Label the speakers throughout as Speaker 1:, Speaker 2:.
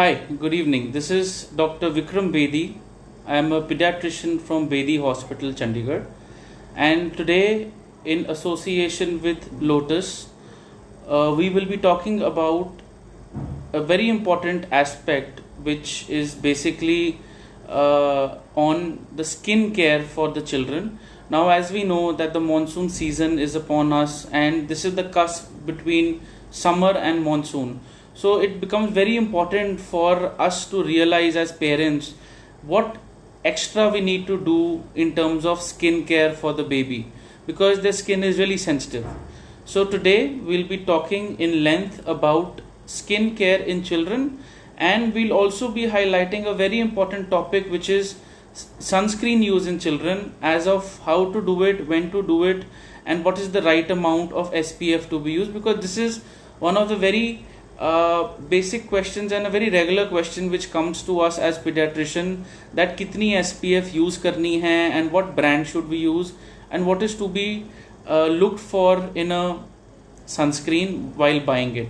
Speaker 1: Hi, good evening. This is Dr. Vikram Bedi. I am a pediatrician from Bedi Hospital, Chandigarh. And today, in association with Lotus, we will be talking about a very important aspect, which is basically on the skin care for the children. Now, as we know that the monsoon season is upon us, and this is the cusp between summer and monsoon. So it becomes very important for us to realize as parents what extra we need to do in terms of skin care for the baby, because their skin is really sensitive. So today we'll be talking in length about skin care in children, and we'll also be highlighting a very important topic, which is sunscreen use in children, as of how to do it, when to do it, and what is the right amount of SPF to be used, because this is one of the very basic questions and a very regular question which comes to us as pediatrician, that kitni SPF use karni hai and what brand should we use and what is to be looked for in a sunscreen while buying it.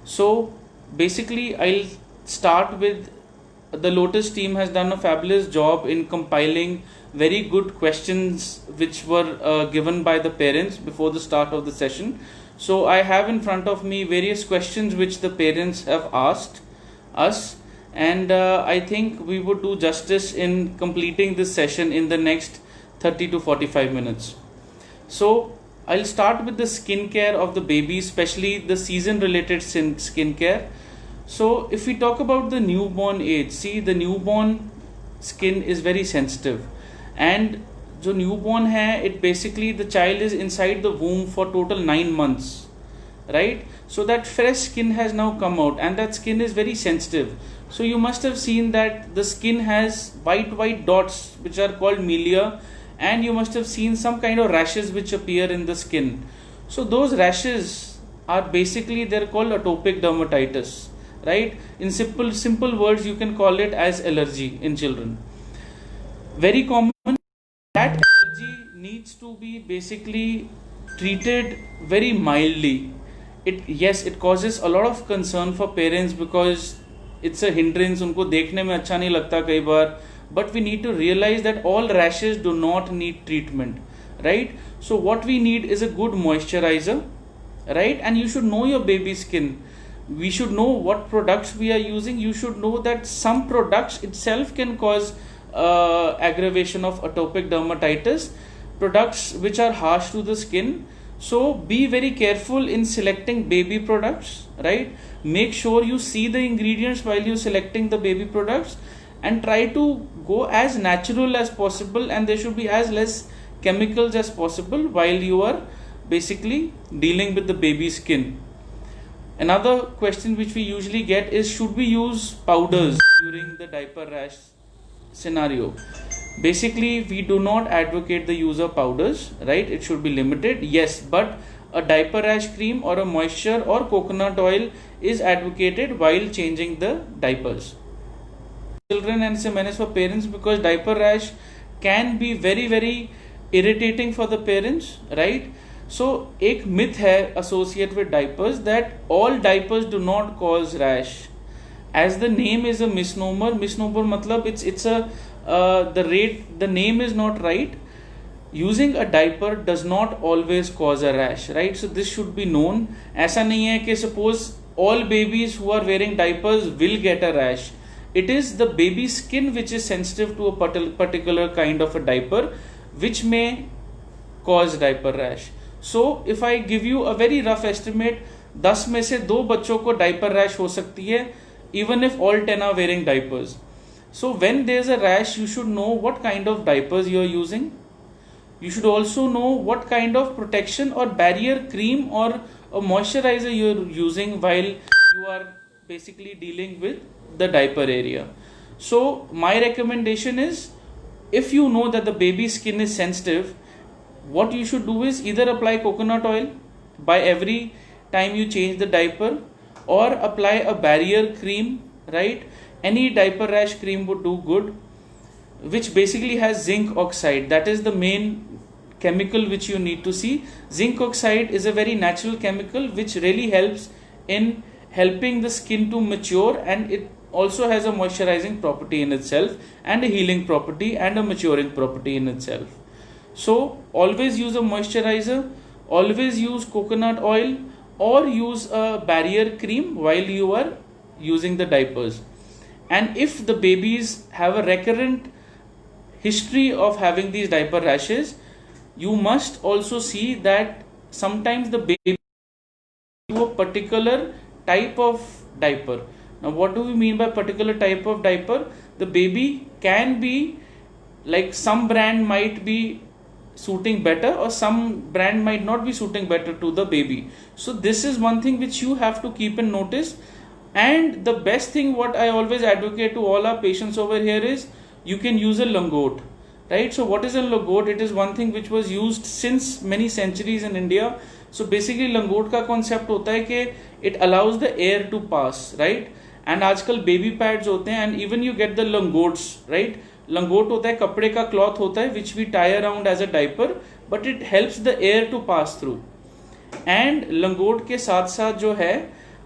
Speaker 1: So basically I'll start with, the Lotus team has done a fabulous job in compiling very good questions which were given by the parents before the start of the session. So I have in front of me various questions which the parents have asked us, and I think we would do justice in completing this session in the next 30 to 45 minutes. So I'll start with the skincare of the baby, especially the season related skincare. So if we talk about the newborn age, see, the newborn skin is very sensitive, and जो newborn है, it basically, the child is inside the womb for total 9 months, right? So that fresh skin has now come out, and that skin is very sensitive. So you must have seen that the skin has white dots which are called milia, and you must have seen some kind of rashes which appear in the skin. So those rashes are basically, they're called atopic dermatitis, right? In simple words, you can call it as allergy in children. Very common. That allergy needs to be basically treated very mildly. It causes a lot of concern for parents because it's a hindrance. उनको देखने में अच्छा नहीं लगता कई बार. But we need to realize that all rashes do not need treatment, right? So what we need is a good moisturizer, right? And you should know your baby's skin. We should know what products we are using. You should know that some products itself can cause aggravation of atopic dermatitis, products which are harsh to the skin. So be very careful in selecting baby products, right? Make sure you see the ingredients while you're selecting the baby products, and try to go as natural as possible, and there should be as less chemicals as possible while you are basically dealing with the baby skin. Another question which we usually get is, should we use powders during the diaper rash scenario? Basically, we do not advocate the use of powders, right? It should be limited, yes, but a diaper rash cream or a moisture or coconut oil is advocated while changing the diapers. Children and same for parents, because diaper rash can be very irritating for the parents, right? So एक myth है associated with diapers, that all diapers do not cause rash. As the name is a misnomer matlab it's a the name is not right. Using a diaper does not always cause a rash, right? So this should be known. ऐसा नहीं है कि suppose all babies who are wearing diapers will get a rash. It is the baby skin which is sensitive to a particular kind of a diaper which may cause diaper rash. So if I give you a very rough estimate, 10 में से 2 बच्चों को diaper rash हो सकती है, even if all 10 are wearing diapers. So when there's a rash, you should know what kind of diapers you're using. You should also know what kind of protection or barrier cream or a moisturizer you're using while you are basically dealing with the diaper area. So my recommendation is, if you know that the baby's skin is sensitive, what you should do is either apply coconut oil by every time you change the diaper, or apply a barrier cream, right? Any diaper rash cream would do good, which basically has zinc oxide. That is the main chemical which you need to see. Zinc oxide is a very natural chemical which really helps in helping the skin to mature, and it also has a moisturizing property in itself, and a healing property, and a maturing property in itself. So always use a moisturizer, always use coconut oil, or use a barrier cream while you are using the diapers. And if the babies have a recurrent history of having these diaper rashes, you must also see that sometimes the baby to a particular type of diaper. Now what do we mean by particular type of diaper? The baby can be like, some brand might be suiting better, or some brand might not be suiting better to the baby. So this is one thing which you have to keep in notice. And the best thing what I always advocate to all our patients over here is, you can use a langot, right? So what is a langot? It is one thing which was used since many centuries in India. So basically langot का concept होता है कि it allows the air to pass, right? And आजकल baby pads होते हैं, and even you get the langots, right? लंगोट होता है कपड़े का क्लॉथ होता है which we tie around as a diaper, but it helps the air to pass through. And लंगोट के साथ साथ जो है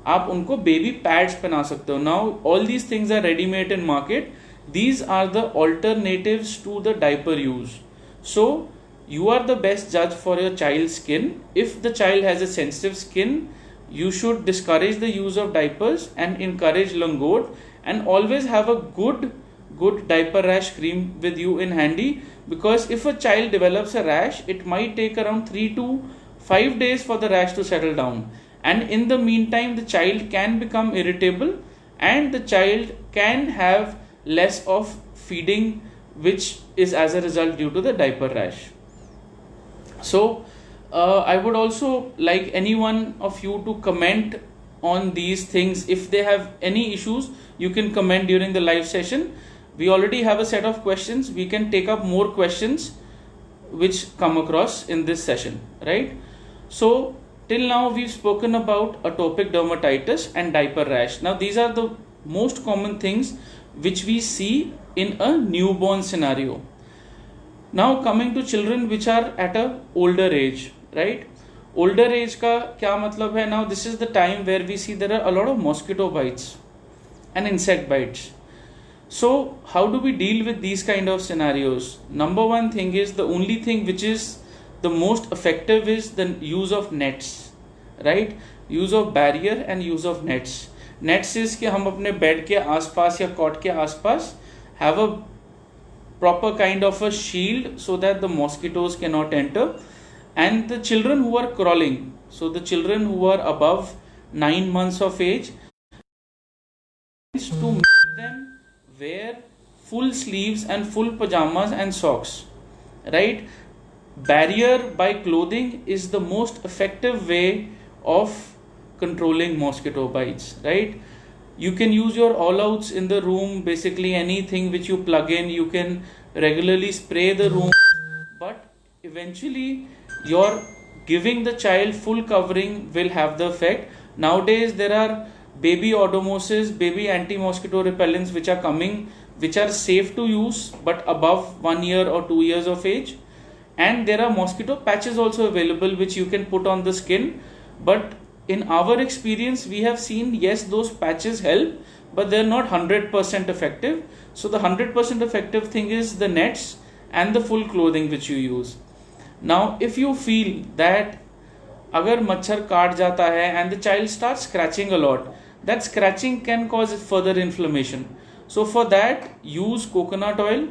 Speaker 1: आप उनको बेबी पैड्स पहना सकते हो. Now all these things are readymade in market. These are the alternatives to the diaper use. So you are the best judge for your child's skin. If the child has a sensitive skin, you should discourage the use of diapers and encourage langot, and always have a good diaper rash cream with you in handy, because if a child develops a rash, it might take around 3 to 5 days for the rash to settle down, and in the meantime the child can become irritable, and the child can have less of feeding, which is as a result due to the diaper rash. So I would also like any one of you to comment on these things. If they have any issues, you can comment during the live session. We already have a set of questions. We can take up more questions which come across in this session, right? So till now we've spoken about atopic dermatitis and diaper rash. Now these are the most common things which we see in a newborn scenario. Now coming to children which are at a older age, right? Older age का क्या मतलब है? Now this is the time where we see there are a lot of mosquito bites and insect bites. So how do we deal with these kind of scenarios? Number one thing is, the only thing which is the most effective is the use of nets, right? Use of barrier and use of nets. Nets is कि हम अपने bed के आसपास या cot के आसपास have a proper kind of a shield so that the mosquitoes cannot enter. And the children who are crawling, so the children who are above 9 months of age, to make them wear full sleeves and full pajamas and socks, right? Barrier by clothing is the most effective way of controlling mosquito bites, right? You can use your all outs in the room, basically anything which you plug in, you can regularly spray the room, but eventually your giving the child full covering will have the effect. Nowadays there are baby odomoses, baby anti-mosquito repellents which are coming, which are safe to use but above 1 year or 2 years of age. And there are mosquito patches also available which you can put on the skin, but in our experience we have seen, yes, those patches help, but they're not 100% effective. So the 100% effective thing is the nets and the full clothing which you use. Now if you feel that agar machhar kaat jata hai and the child starts scratching a lot, that scratching can cause further inflammation. So for that, use coconut oil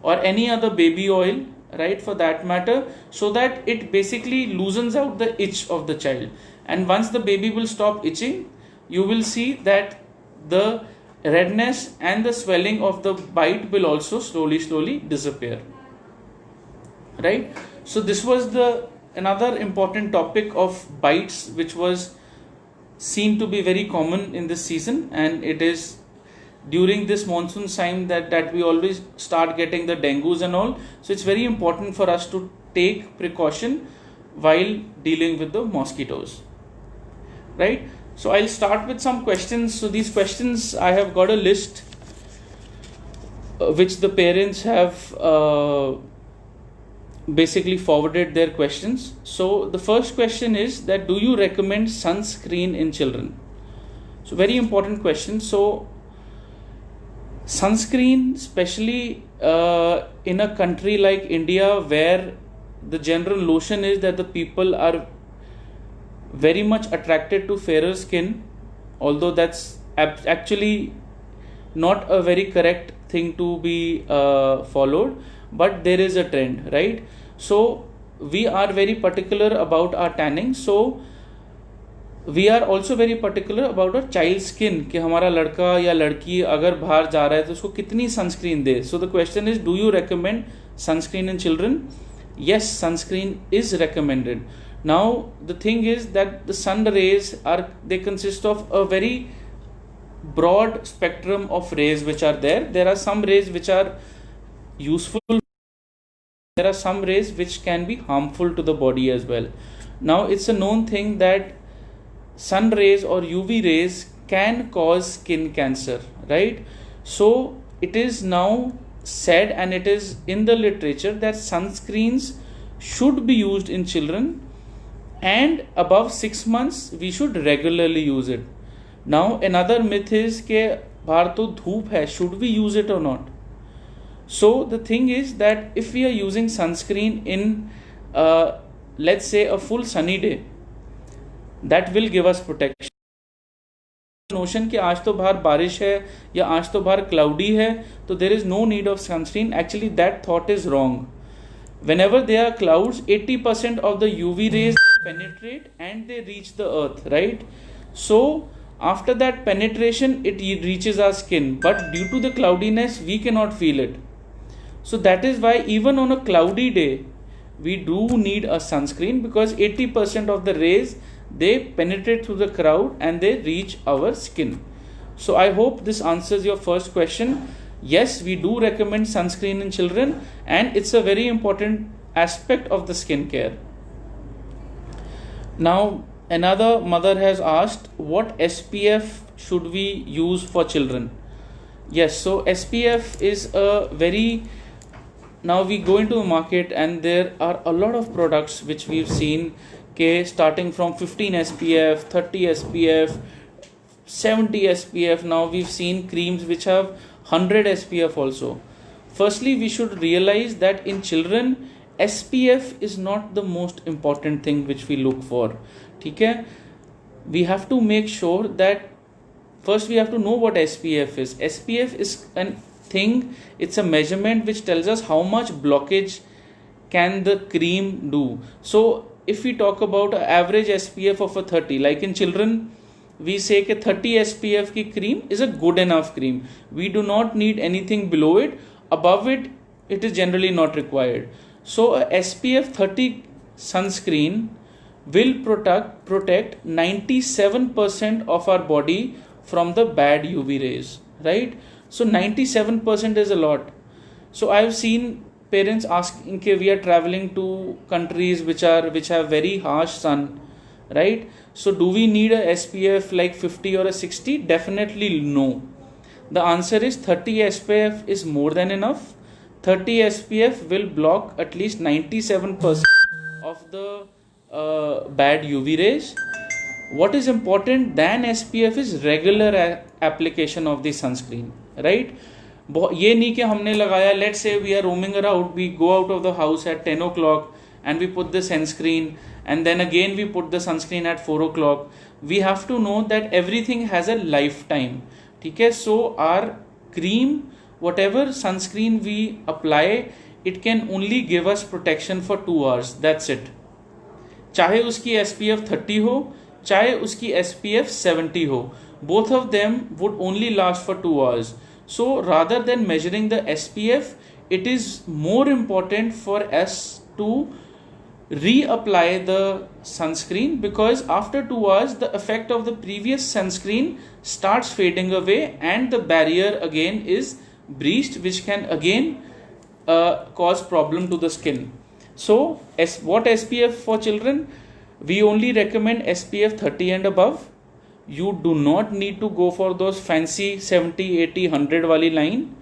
Speaker 1: or any other baby oil, right, for that matter, so that it basically loosens out the itch of the child. And once the baby will stop itching, you will see that the redness and the swelling of the bite will also slowly disappear, right? So this was the another important topic of bites which was seen to be very common in this season, and it is during this monsoon time that we always start getting the dengues and all. So it's very important for us to take precaution while dealing with the mosquitoes, right? So I'll start with some questions. So these questions, I have got a list which the parents have basically forwarded their questions. So the first question is that, do you recommend sunscreen in children? So very important question. So sunscreen, especially in a country like India, where the general notion is that the people are very much attracted to fairer skin, although that's actually not a very correct thing to be followed, but there is a trend, right? So we are very particular about our tanning. So we are also very particular about our child skin, कि हमारा लड़का या लड़की अगर बाहर जा रहा है तो उसको कितनी sunscreen they. So the question is, do you recommend sunscreen in children? Yes, sunscreen is recommended. Now the thing is that the sun rays they consist of a very broad spectrum of rays which are there. There are some rays which are useful. There are some rays which can be harmful to the body as well. Now it's a known thing that sun rays or UV rays can cause skin cancer, right? So it is now said, and it is in the literature, that sunscreens should be used in children, and above 6 months we should regularly use it. Now another myth is कि बाहर तो धूप है, should we use it or not? So the thing is that if we are using sunscreen in let's say a full sunny day, that will give us protection. Notion कि आज तो बाहर बारिश है या आज तो बाहर cloudy है तो there is no need of sunscreen. Actually that thought is wrong. Whenever there are clouds, 80% of the UV rays penetrate and they reach the earth, right? So after that penetration, it reaches our skin, but due to the cloudiness we cannot feel it. So that is why even on a cloudy day we do need a sunscreen, because 80% of the rays, they penetrate through the cloud and they reach our skin. So I hope this answers your first question. Yes, we do recommend sunscreen in children, and it's a very important aspect of the skin care. Now another mother has asked, what SPF should we use for children? Yes, so SPF is a very, now we go into the market and there are a lot of products which we've seen, starting from 15 SPF, 30 SPF, 70 SPF. Now we've seen creams which have 100 SPF also. Firstly, we should realize that in children, SPF is not the most important thing which we look for. Okay? We have to make sure that first we have to know what SPF is. SPF is a thing, it's a measurement which tells us how much blockage can the cream do. So if we talk about an average SPF of a 30, like in children, we say that 30 SPF ki cream is a good enough cream. We do not need anything below it. Above it, it is generally not required. So a SPF 30 sunscreen will protect 97% of our body from the bad UV rays, right? So 97% is a lot. So I've seen parents asking, okay, we are traveling to countries which have very harsh sun, right? So do we need a SPF like 50 or a 60? Definitely no. The answer is 30 SPF is more than enough. 30 SPF will block at least 97% of the bad UV rays. What is important than SPF is regular application of the sunscreen, right? ये नहीं कि हमने लगाया, let's say we are roaming around, we go out of the house at 10 o'clock and we put the sunscreen, and then again we put the sunscreen at 4 o'clock. We have to know that everything has a lifetime. Okay? So our cream, whatever sunscreen we apply, it can only give us protection for 2 hours. That's it. चाहे उसकी SPF 30 हो, चाहे उसकी SPF 70 हो, both of them would only last for 2 hours. So rather than measuring the SPF, it is more important for us to reapply the sunscreen, because after 2 hours the effect of the previous sunscreen starts fading away and the barrier again is breached, which can again cause problem to the skin. So what SPF for children? We only recommend SPF 30 and above. You do not need to go for those fancy 70, 80, 100 wali line.